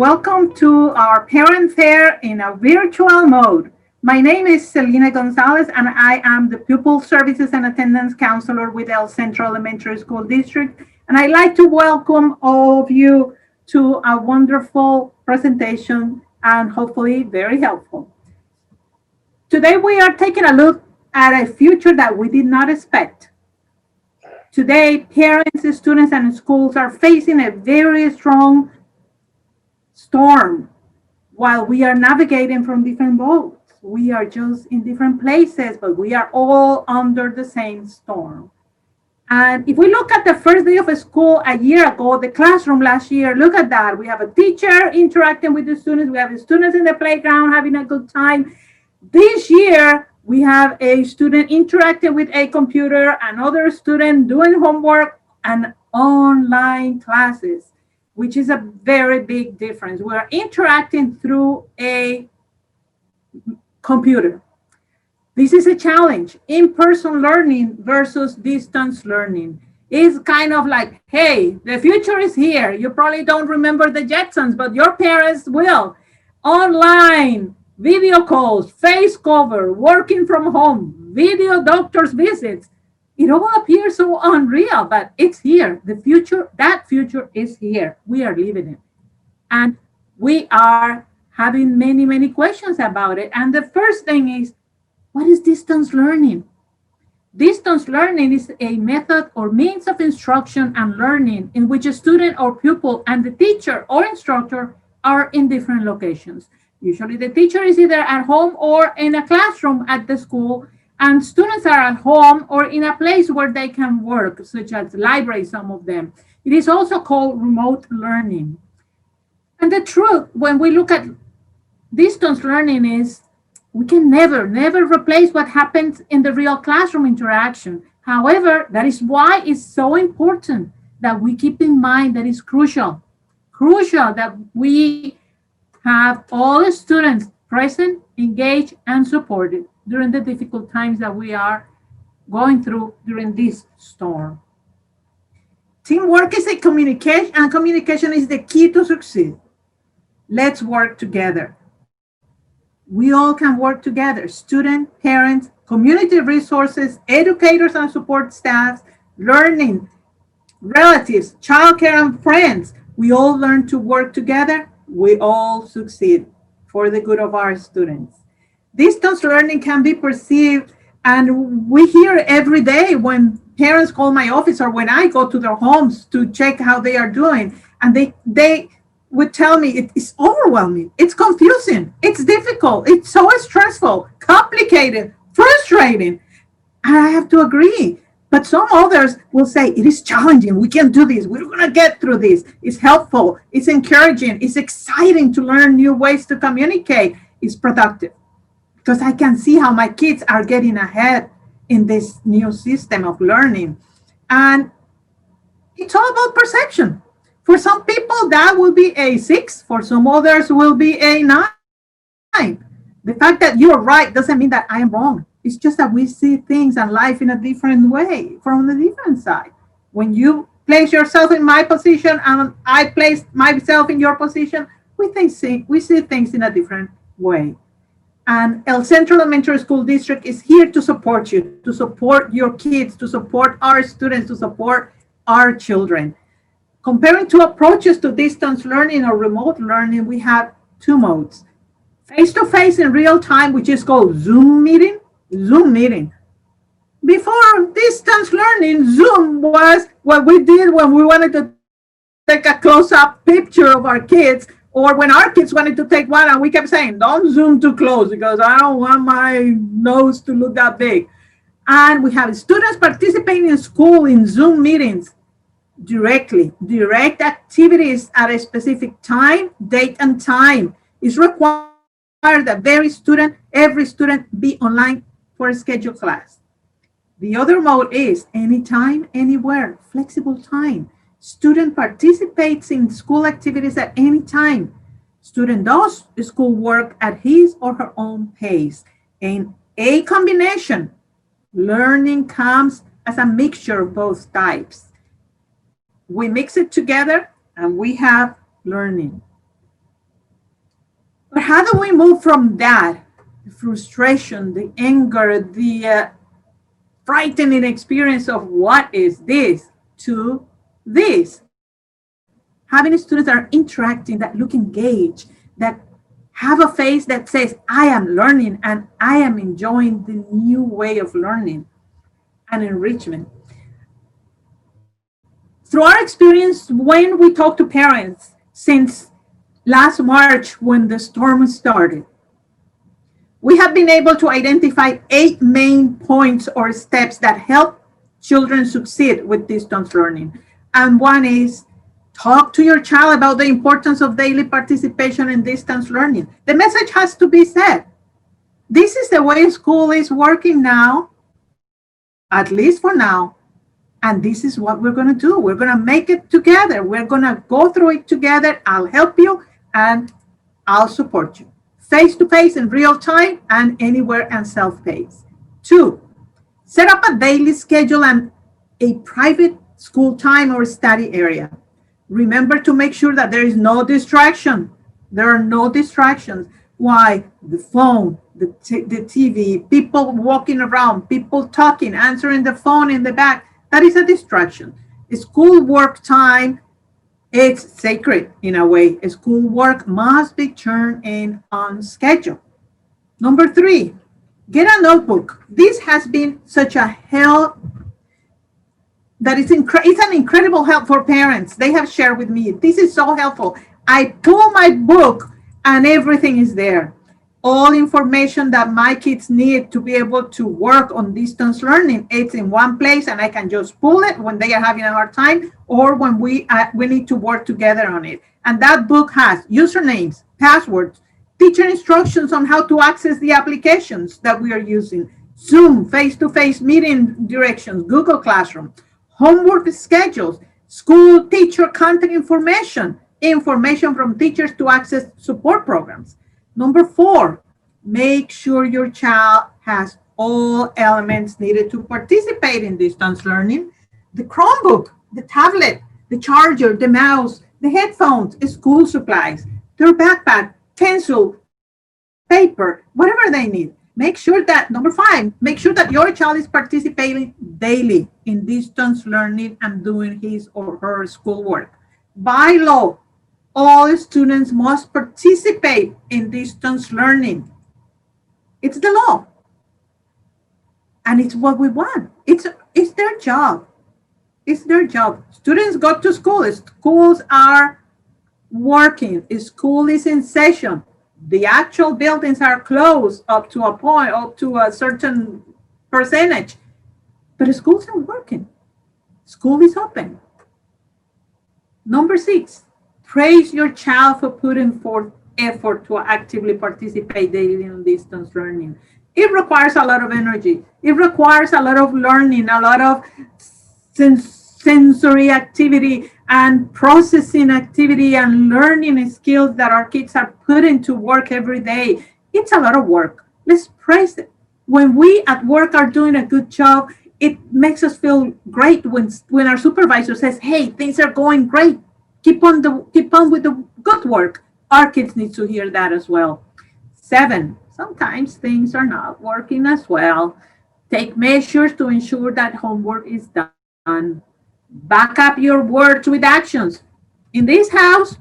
welcome to our parent fair in a virtual mode. My name is Celina Gonzalez, and I am the Pupil Services and Attendance Counselor with El Centro Elementary School District. And I'd like to welcome all of you to a wonderful presentation and hopefully very helpful. Today, we are taking a look at a future that we did not expect. Today, parents, students, and schools are facing a very strong storm while we are navigating from different boats. We are just in different places, but we are all under the same storm. And if we look at the first day of school a year ago, the classroom last year, look at that. We have a teacher interacting with the students. We have the students in the playground having a good time. This year, we have a student interacting with a computer, another student doing homework, and online classes, which is a very big difference. We are interacting through a computer. This is a challenge. In-person learning versus distance learning. It's kind of like, hey, the future is here. You probably don't remember the Jetsons, but your parents will. Online, video calls, face cover, working from home, video doctor's visits. It all appears so unreal, but it's here. The future, that future is here. We are living it. And we are having many, many questions about it. And the first thing is, what is distance learning? Distance learning is a method or means of instruction and learning in which a student or pupil and the teacher or instructor are in different locations. Usually the teacher is either at home or in a classroom at the school, and students are at home or in a place where they can work, such as libraries, some of them. It is also called remote learning. And the truth, when we look at distance learning, is we can never replace what happens in the real classroom interaction. However, that is why it's so important that we keep in mind that it's crucial that we have all the students present, engaged, and supported during the difficult times that we are going through during this storm. Teamwork is a communication, and communication is the key to succeed. Let's work together. We all can work together, students, parents, community resources, educators and support staff, learning, relatives, childcare, and friends. We all learn to work together. We all succeed for the good of our students. Distance learning can be perceived, and we hear every day when parents call my office or when I go to their homes to check how they are doing, and they would tell me it's overwhelming, it's confusing, it's difficult, it's so stressful, complicated, frustrating. And I have to agree. But some others will say it is challenging, we can do this, we're going to get through this. It's helpful, it's encouraging, it's exciting to learn new ways to communicate, it's productive. Because I can see how my kids are getting ahead in this new system of learning. And it's all about perception. For some people, that will be a 6. For some others, will be a 9. The fact that you're right doesn't mean that I am wrong. It's just that we see things and life in a different way, from a different side. When you place yourself in my position and I place myself in your position, we see things in a different way. And El Centro Elementary School District is here to support you, to support your kids, to support our students, to support our children. Comparing two approaches to distance learning or remote learning, we have 2 modes. Face-to-face in real time, which is called Zoom meeting. Before distance learning, Zoom was what we did when we wanted to take a close-up picture of our kids, or when our kids wanted to take one and we kept saying, don't zoom too close because I don't want my nose to look that big. And we have students participating in school in Zoom meetings directly. Direct activities at a specific time, date, and time is required that every student be online for a scheduled class. The other mode is anytime, anywhere, flexible time. Student participates in school activities at any time. Student does schoolwork at his or her own pace. In a combination, learning comes as a mixture of both types. We mix it together and we have learning. But how do we move from that, the frustration, the anger, the frightening experience of what is this, to this? Having students that are interacting, that look engaged, that have a face that says, I am learning and I am enjoying the new way of learning and enrichment. Through our experience, when we talk to parents since last March when the storm started, we have been able to identify 8 main points or steps that help children succeed with distance learning. And one is talk to your child about the importance of daily participation in distance learning. The message has to be said. This is the way school is working now, at least for now. And this is what we're going to do. We're going to make it together. We're going to go through it together. I'll help you and I'll support you. Face to face in real time and anywhere and self-paced. 2, set up a daily schedule and a private school time or study area. Remember to make sure that there is no distraction. There are no distractions. Why? The phone, the TV, people walking around, people talking, answering the phone in the back. That is a distraction. School work time, it's sacred in a way. School work must be turned in on schedule. Number 3, get a notebook. This has been such a help that it's an incredible help for parents. They have shared with me. This is so helpful. I pull my book and everything is there. All information that my kids need to be able to work on distance learning, it's in one place and I can just pull it when they are having a hard time or when we need to work together on it. And that book has usernames, passwords, teacher instructions on how to access the applications that we are using, Zoom, face-to-face meeting directions, Google Classroom, homework schedules, school teacher contact information, information from teachers to access support programs. Number 4, make sure your child has all elements needed to participate in distance learning. The Chromebook, the tablet, the charger, the mouse, the headphones, school supplies, their backpack, pencil, paper, whatever they need. Make sure that, number 5, make sure that your child is participating daily in distance learning and doing his or her schoolwork. By law, all students must participate in distance learning. It's the law. And it's what we want. It's their job. It's their job. Students go to school. Schools are working. School is in session. The actual buildings are closed up to a point, up to a certain percentage. But the schools are working. School is open. Number 6, praise your child for putting forth effort to actively participate daily in distance learning. It requires a lot of energy. It requires a lot of learning, a lot of sensory activity and processing activity and learning skills that our kids are putting to work every day. It's a lot of work. Let's praise it. When we at work are doing a good job, it makes us feel great when our supervisor says, hey, things are going great. Keep on with the good work. Our kids need to hear that as well. 7, sometimes things are not working as well. Take measures to ensure that homework is done. Back up your words with actions. In this house,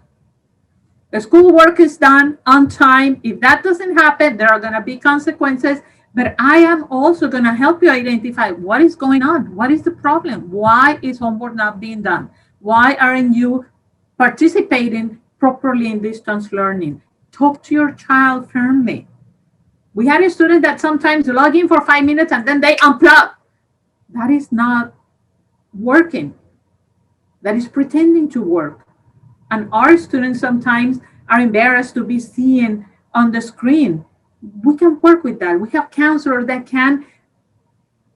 the schoolwork is done on time. If that doesn't happen, there are going to be consequences. But I am also going to help you identify what is going on. What is the problem? Why is homework not being done? Why aren't you participating properly in distance learning? Talk to your child firmly. We had a student that sometimes log in for 5 minutes and then they unplug. That is not working. That is pretending to work. And our students sometimes are embarrassed to be seen on the screen. We can work with that. We have counselors that can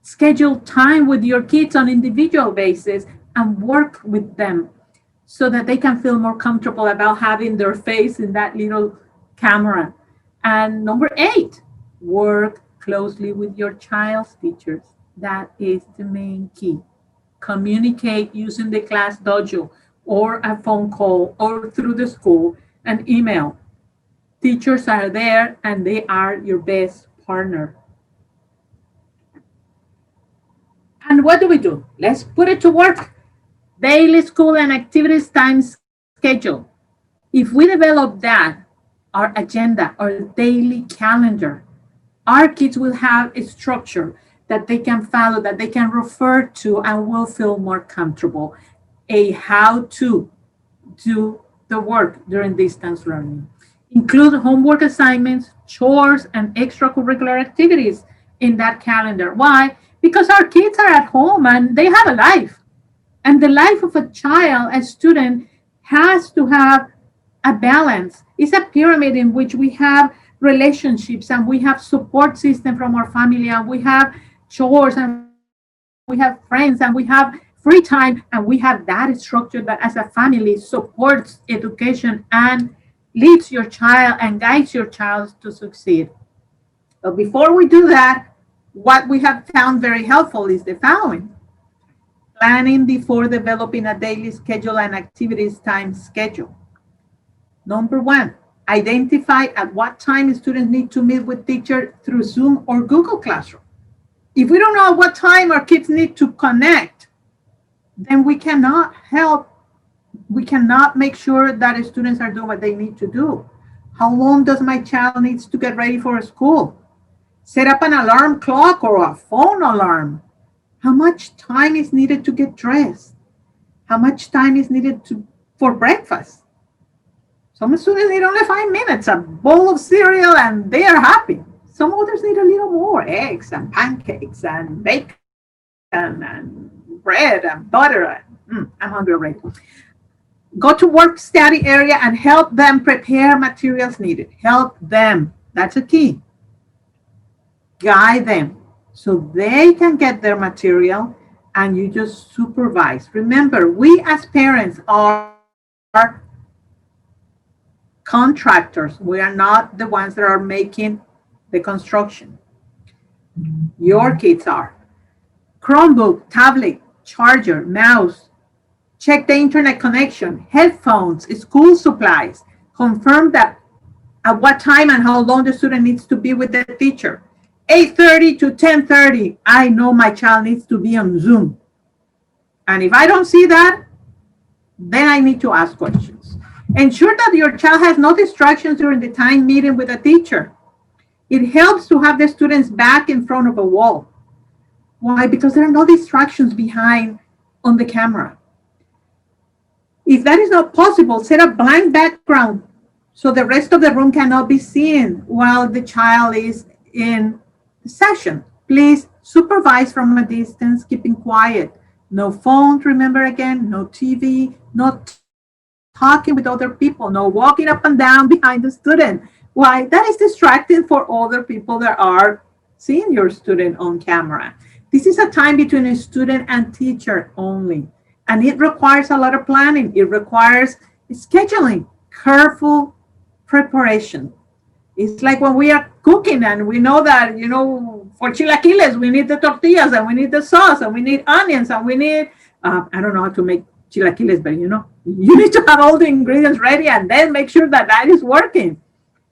schedule time with your kids on individual basis and work with them so that they can feel more comfortable about having their face in that little camera. And number 8, work closely with your child's teachers. That is the main key. Communicate using the class dojo or a phone call or through the school and email. teachers are there and they are your best partner. And what do? Let's put it to work. Daily school and activities time schedule. If we develop that, our agenda, our daily calendar, our kids will have a structure that they can follow, that they can refer to, and will feel more comfortable. A how to do the work during distance learning. Include homework assignments, chores, and extracurricular activities in that calendar. Why? Because our kids are at home and they have a life. And the life of a child, a student, has to have a balance. It's a pyramid in which we have relationships and we have support system from our family and we have chores and we have friends and we have free time and we have that structure that as a family supports education and leads your child and guides your child to succeed. But before we do that, what we have found very helpful is the following: planning before developing a daily schedule and activities time schedule. Number one, identify at what time students need to meet with teacher through Zoom or Google Classroom. If we don't know what time our kids need to connect, then we cannot help, we cannot make sure that students are doing what they need to do. How long does my child needs to get ready for school? Set up an alarm clock or a phone alarm. How much time is needed to get dressed? How much time is needed for breakfast? Some students need only 5 minutes, a bowl of cereal, and they are happy. Some others need a little more, eggs and pancakes and bacon and bread and butter. I'm hungry already. Go to work study area and help them prepare materials needed. Help them. That's a key. Guide them so they can get their material and you just supervise. Remember, we as parents are contractors. We are not the ones that are making the construction. Your kids are. Chromebook, tablet, charger, mouse. Check the internet connection, headphones, school supplies. Confirm that at what time and how long the student needs to be with the teacher. 8:30 to 10:30, I know my child needs to be on Zoom. And if I don't see that, then I need to ask questions. Ensure that your child has no distractions during the time meeting with a teacher. It helps to have the students back in front of a wall. Why? Because there are no distractions behind on the camera. If that is not possible, set a blank background so the rest of the room cannot be seen while the child is in the session. Please supervise from a distance, keeping quiet. No phones, remember again, no TV, no talking with other people, no walking up and down behind the student. Why? That is distracting for other people that are seeing your student on camera. This is a time between a student and teacher only. And it requires a lot of planning. It requires scheduling, careful preparation. It's like when we are cooking and we know that, for chilaquiles, we need the tortillas and we need the sauce and we need onions and we need, I don't know how to make chilaquiles, but you need to have all the ingredients ready and then make sure that that is working.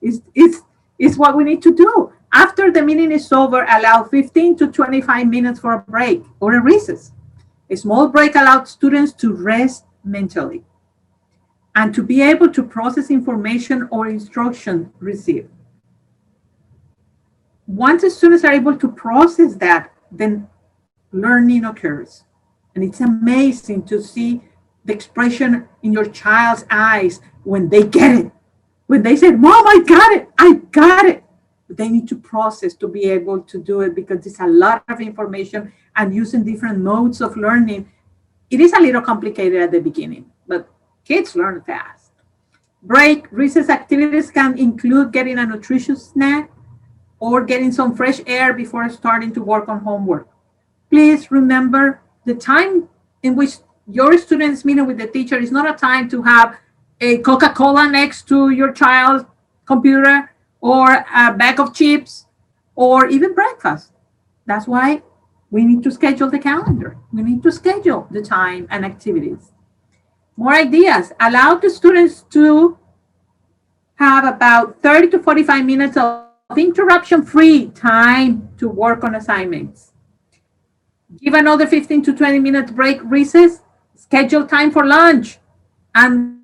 It's what we need to do. After the meeting is over, allow 15 to 25 minutes for a break or a recess. A small break allows students to rest mentally and to be able to process information or instruction received. Once the students are able to process that, then learning occurs. And it's amazing to see the expression in your child's eyes when they get it. When they say, Mom, I got it. But they need to process to be able to do it because it's a lot of information and using different modes of learning. It is a little complicated at the beginning, but kids learn fast. Break, recess activities can include getting a nutritious snack or getting some fresh air before starting to work on homework. Please remember the time in which your students meeting with the teacher is not a time to have a Coca-Cola next to your child's computer or a bag of chips or even breakfast. That's why we need to schedule the calendar. We need to schedule the time and activities. More ideas. Allow the students to have about 30 to 45 minutes of interruption-free time to work on assignments. Give another 15 to 20 minutes break recess, schedule time for lunch, and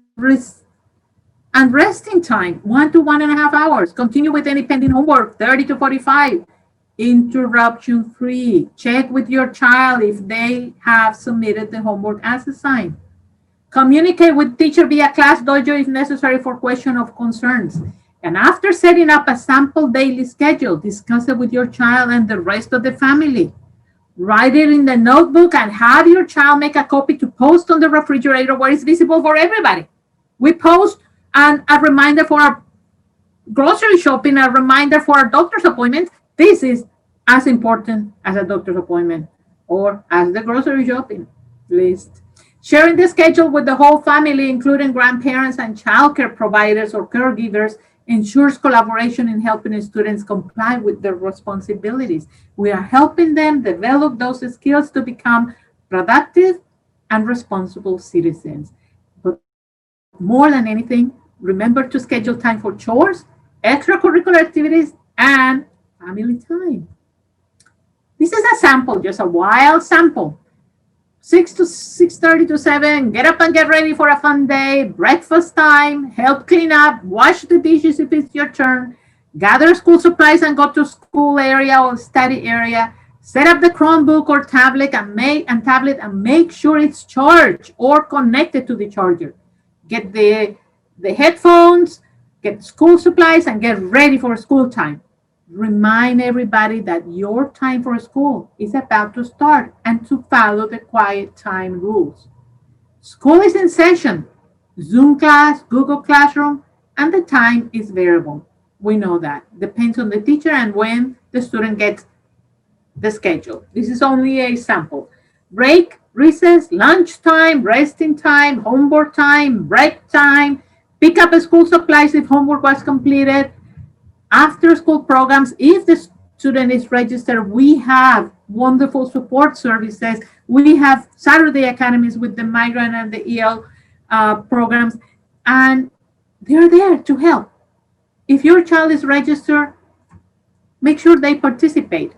resting time, 1 to 1.5 hours. Continue with any pending homework, 30 to 45. Interruption free. Check with your child if they have submitted the homework as assigned. Communicate with teacher via class dojo if necessary for question of concerns. And after setting up a sample daily schedule, discuss it with your child and the rest of the family. Write it in the notebook and have your child make a copy to post on the refrigerator where it's visible for everybody. We post and a reminder for our grocery shopping, a reminder for our doctor's appointments. This is as important as a doctor's appointment or as the grocery shopping list. Sharing the schedule with the whole family, including grandparents and childcare providers or caregivers, ensures collaboration in helping students comply with their responsibilities. We are helping them develop those skills to become productive and responsible citizens. But more than anything, remember to schedule time for chores, extracurricular activities, and family time. This is a sample, just a wild sample. 6 to 7, get up and get ready for a fun day, breakfast time, help clean up, wash the dishes if it's your turn, gather school supplies and go to school area or study area, set up the Chromebook or tablet and make sure it's charged or connected to the charger. Get the headphones, get school supplies, and get ready for school time. Remind everybody that your time for school is about to start and to follow the quiet time rules. School is in session, Zoom class, Google Classroom, and the time is variable. We know that. Depends on the teacher and when the student gets the schedule. This is only a sample. Break, recess, lunch time, resting time, homework time, break time, pick up school supplies if homework was completed, after school programs, if the student is registered, we have wonderful support services. We have Saturday academies with the migrant and the EL programs, and they're there to help. If your child is registered, make sure they participate.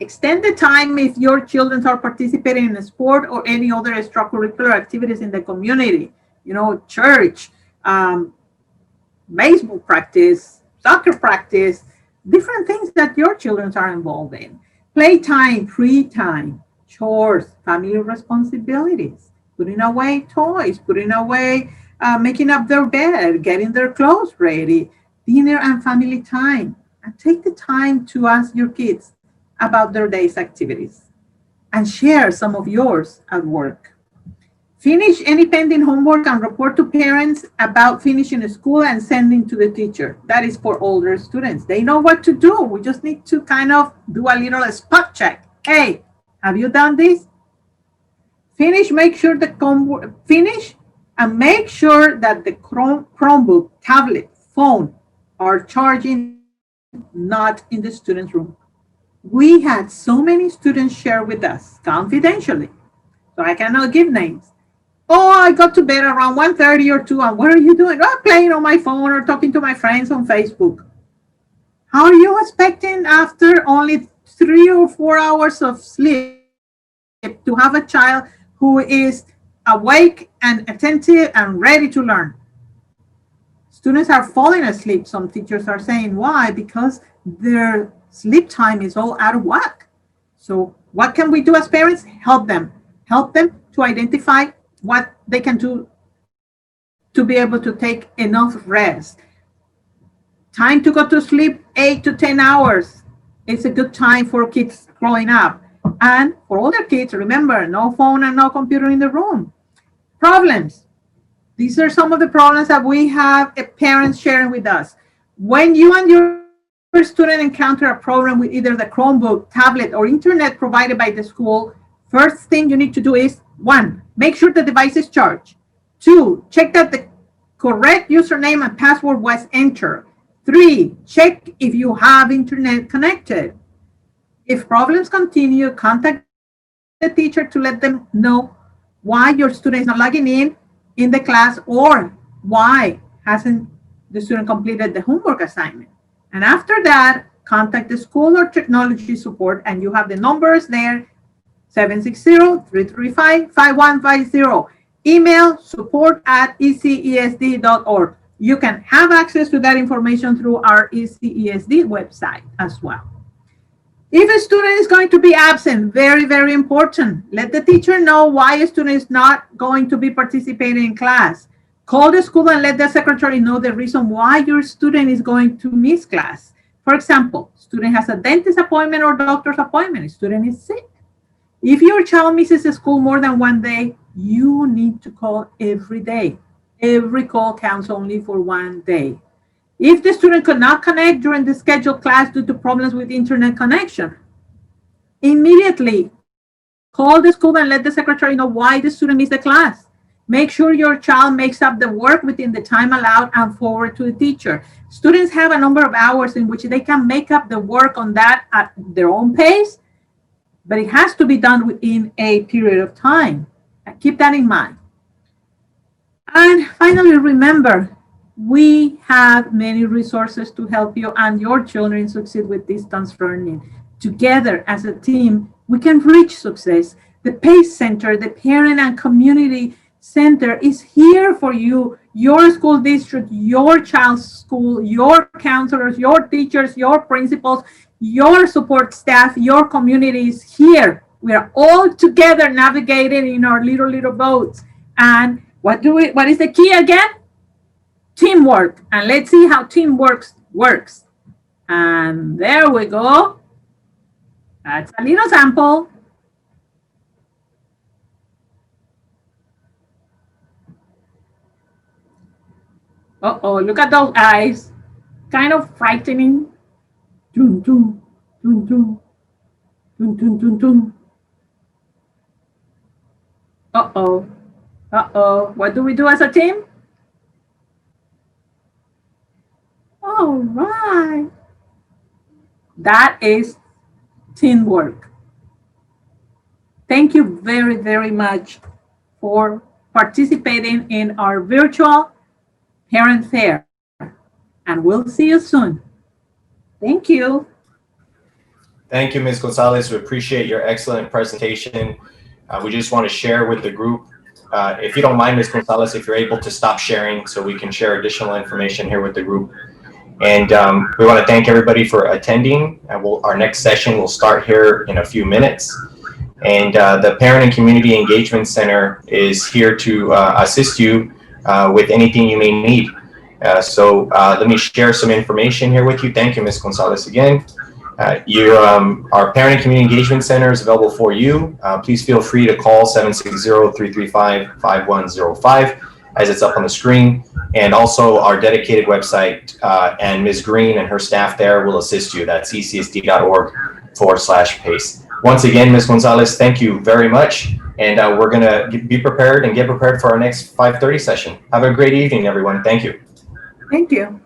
Extend the time if your children are participating in a sport or any other extracurricular activities in the community, church, baseball practice, soccer practice, different things that your children are involved in. Playtime, free time, chores, family responsibilities, putting away toys, putting away, making up their bed, getting their clothes ready, dinner and family time. And take the time to ask your kids about their day's activities and share some of yours at work. Finish any pending homework and report to parents about finishing school and sending to the teacher. That is for older students. They know what to do. We just need to kind of do a little spot check. Hey, have you done this? Finish, make sure finish and make sure that the Chromebook, tablet, phone are charging, not in the student's room. We had so many students share with us confidentially, so I cannot give names. Oh, I got to bed around 1:30 or 2, and what are you doing? Oh, playing on my phone or talking to my friends on Facebook. How are you expecting after only 3 or 4 hours of sleep to have a child who is awake and attentive and ready to learn? Students are falling asleep. Some teachers are saying why? Because their sleep time is all out of whack. So what can we do as parents? Help them to identify what they can do to be able to take enough rest. Time to go to sleep 8 to 10 hours. It's a good time for kids growing up. And for older kids, remember, no phone and no computer in the room. Problems. These are some of the problems that we have parents sharing with us. When you and your student encounter a problem with either the Chromebook, tablet, or internet provided by the school, first thing you need to do is, 1, make sure the device is charged. 2, check that the correct username and password was entered. 3, check if you have internet connected. If problems continue, contact the teacher to let them know why your student is not logging in the class or why hasn't the student completed the homework assignment. And after that, contact the school or technology support, and you have the numbers there: 760-335-5150. Email support@ecesd.org. You can have access to that information through our ECESD website as well. If a student is going to be absent, very, very important, let the teacher know why a student is not going to be participating in class. Call the school and let the secretary know the reason why your student is going to miss class. For example, student has a dentist appointment or doctor's appointment, student is sick. If your child misses school more than one day, you need to call every day. Every call counts only for one day. If the student could not connect during the scheduled class due to problems with internet connection, immediately call the school and let the secretary know why the student missed the class. Make sure your child makes up the work within the time allowed and forward to the teacher. Students have a number of hours in which they can make up the work on that at their own pace, but it has to be done within a period of time. Keep that in mind. And finally, remember, we have many resources to help you and your children succeed with distance learning. Together as a team, we can reach success. The PACE Center, the Parent and Community Center, is here for you, your school district, your child's school, your counselors, your teachers, your principals, your support staff, your community is here. We are all together navigating in our little boats. And what is the key again? Teamwork. And let's see how teamwork works. And there we go. That's a little sample. Uh-oh, look at those eyes. Kind of frightening. Dun, dun, dun, dun. Dun, dun, dun, dun. Uh-oh. Uh-oh. What do we do as a team? All right. That is teamwork. Thank you very, very much for participating in our virtual parent fair. And we'll see you soon. Thank you. Thank you, Ms. Gonzalez. We appreciate your excellent presentation. We just want to share with the group, if you don't mind, Ms. Gonzalez, if you're able to stop sharing so we can share additional information here with the group. And we want to thank everybody for attending. Our next session will start here in a few minutes. And the Parent and Community Engagement Center is here to assist you with anything you may need. So let me share some information here with you. Thank you, Ms. Gonzalez, again. Our Parent and Community Engagement Center is available for you. Please feel free to call 760-335-5105 as it's up on the screen. And also our dedicated website, and Ms. Green and her staff there will assist you. That's ecsd.org/PACE. Once again, Ms. Gonzalez, thank you very much. And we're going to be prepared and get prepared for our next 5:30 session. Have a great evening, everyone. Thank you. Thank you.